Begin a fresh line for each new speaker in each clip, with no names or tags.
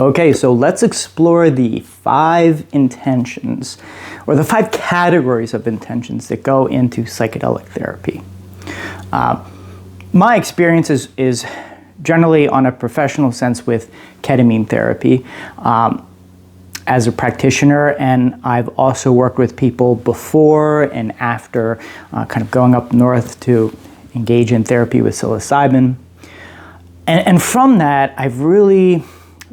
Okay, so let's explore the 5 intentions, or the 5 categories of intentions that go into psychedelic therapy. My experience is generally on a professional sense with ketamine therapy as a practitioner, and I've also worked with people before and after kind of going up north to engage in therapy with psilocybin. And from that, I've really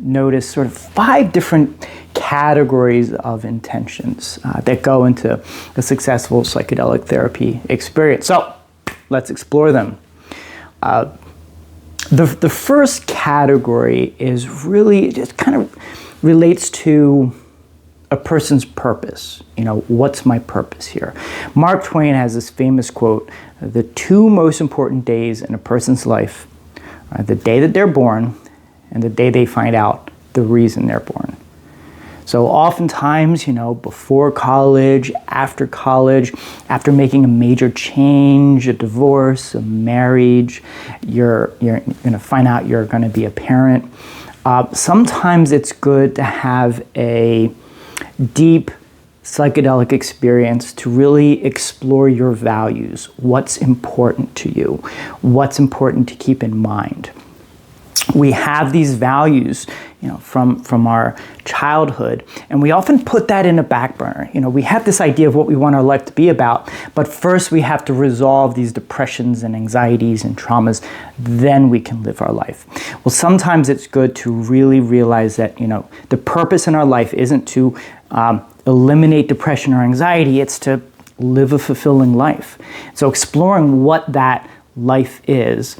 noticed sort of 5 different categories of intentions that go into a successful psychedelic therapy experience. So let's explore them. The first category is really just kind of relates to a person's purpose. You know, what's my purpose here? Mark Twain has this famous quote: "The 2 most important days in a person's life are the day that they're born and the day they find out the reason they're born." So oftentimes, you know, before college, after making a major change, a divorce, a marriage, you're going to find out you're going to be a parent. Sometimes it's good to have a deep psychedelic experience to really explore your values. What's important to you? What's important to keep in mind? We have these values, you know, from our childhood, and we often put that in a back burner. You know, we have this idea of what we want our life to be about, but first we have to resolve these depressions and anxieties and traumas, then we can live our life. Well, sometimes it's good to really realize that, you know, the purpose in our life isn't to eliminate depression or anxiety, it's to live a fulfilling life. So exploring what that life is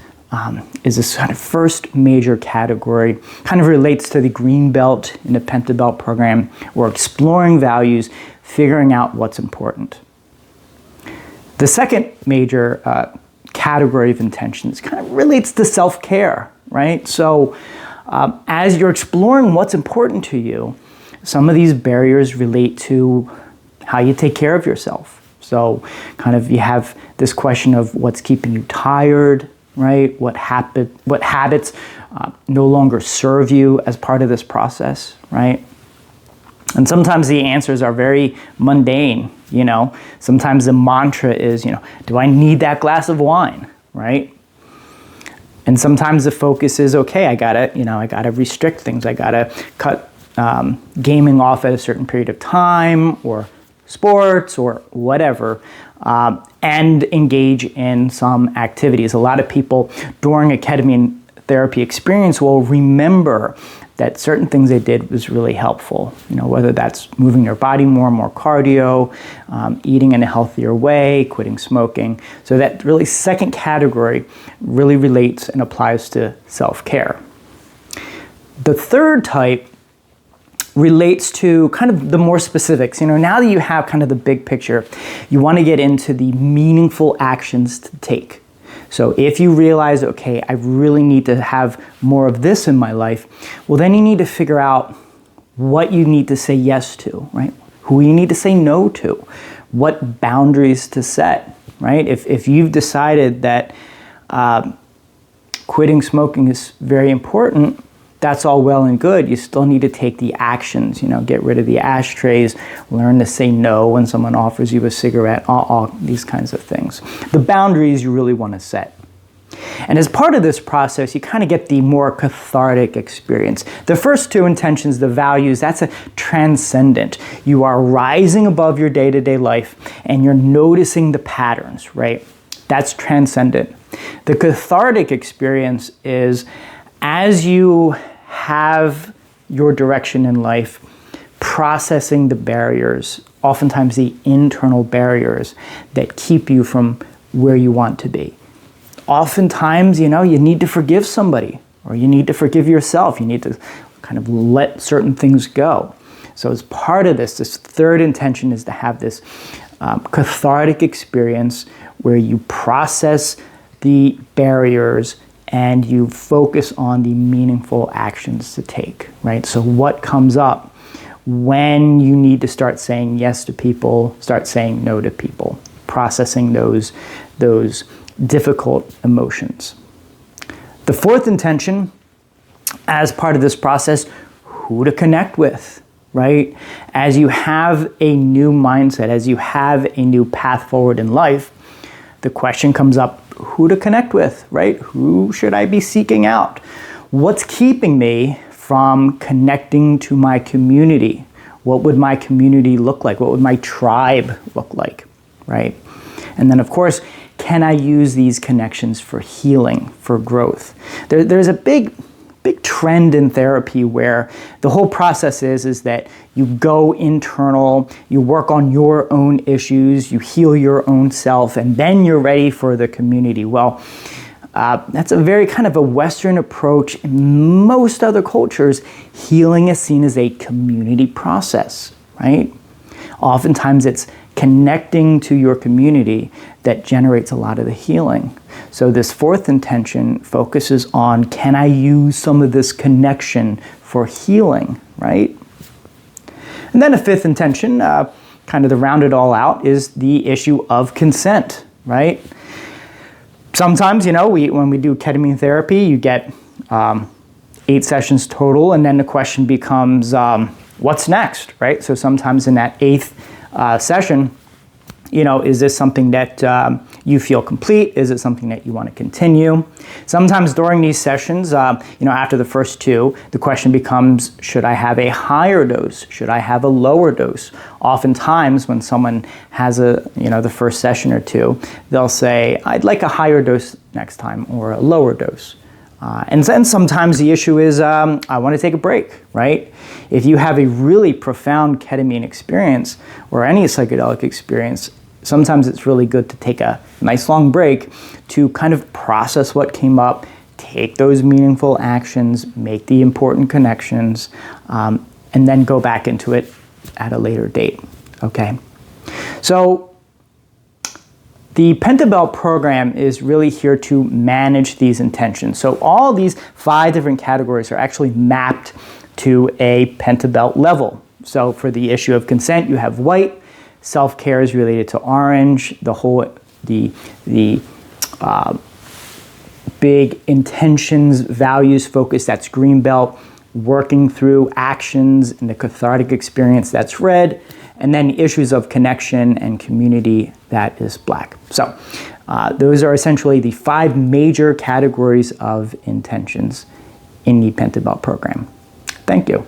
this kind of first major category. Kind of relates to the Green Belt and the Pentabelt program. We're exploring values, figuring out what's important. The second major category of intentions kind of relates to self-care, right? So as you're exploring what's important to you, some of these barriers relate to how you take care of yourself. So kind of you have this question of what's keeping you tired, right? What habits no longer serve you as part of this process, right? And sometimes the answers are very mundane, you know. Sometimes the mantra is, you know, do I need that glass of wine, right? And sometimes the focus is, okay, I gotta restrict things. I gotta cut gaming off at a certain period of time, or sports, or whatever, and engage in some activities. A lot of people during a ketamine therapy experience will remember that certain things they did was really helpful. You know, whether that's moving your body more cardio, eating in a healthier way, quitting smoking. So that really second category really relates and applies to self-care. The third type relates to kind of the more specifics. You know, now that you have kind of the big picture, you want to get into the meaningful actions to take. So if you realize, okay, I really need to have more of this in my life, well, then you need to figure out what you need to say yes to, right? Who you need to say no to, what boundaries to set, right? If you've decided that quitting smoking is very important, that's all well and good. You still need to take the actions, you know, get rid of the ashtrays, learn to say no when someone offers you a cigarette, all these kinds of things. The boundaries you really want to set. And as part of this process, you kind of get the more cathartic experience. The first 2 intentions, the values, that's a transcendent. You are rising above your day-to-day life and you're noticing the patterns, right? That's transcendent. The cathartic experience is as you have your direction in life, processing the barriers, oftentimes the internal barriers that keep you from where you want to be. Oftentimes, you know, you need to forgive somebody, or you need to forgive yourself. You need to kind of let certain things go. So as part of this third intention is to have this cathartic experience where you process the barriers and you focus on the meaningful actions to take, right? So what comes up when you need to start saying yes to people, start saying no to people, processing those difficult emotions. The fourth intention, as part of this process, who to connect with, right? As you have a new mindset, as you have a new path forward in life, the question comes up, who to connect with, right? Who should I be seeking out? What's keeping me from connecting to my community? What would my community look like? What would my tribe look like, right? And then, of course, can I use these connections for healing, for growth? There's a big trend in therapy where the whole process is that you go internal, you work on your own issues, you heal your own self, and then you're ready for the community. Well, that's a very kind of a Western approach. In most other cultures, healing is seen as a community process, right? Oftentimes it's connecting to your community that generates a lot of the healing. So this fourth intention focuses on, can I use some of this connection for healing, right? And then a fifth intention, kind of to round it all out, is the issue of consent, right? Sometimes, when we do ketamine therapy, you get 8 sessions total, and then the question becomes, what's next, right? So sometimes in that 8th session, is this something that you feel complete? Is it something that you want to continue? Sometimes during these sessions, after the first 2, the question becomes, should I have a higher dose? Should I have a lower dose? Oftentimes when someone has the first session or 2, they'll say, I'd like a higher dose next time or a lower dose. And then sometimes the issue is, I want to take a break, right? If you have a really profound ketamine experience or any psychedelic experience, sometimes it's really good to take a nice long break to kind of process what came up, take those meaningful actions, make the important connections, and then go back into it at a later date, okay? So the Pentabelt program is really here to manage these intentions. So all these 5 different categories are actually mapped to a Pentabelt level. So for the issue of consent, you have white. Self-care is related to orange. The big intentions, values focus, that's green belt. Working through actions and the cathartic experience, that's red. And then issues of connection and community, that is black. So those are essentially the 5 major categories of intentions in the Pentabelt program. Thank you.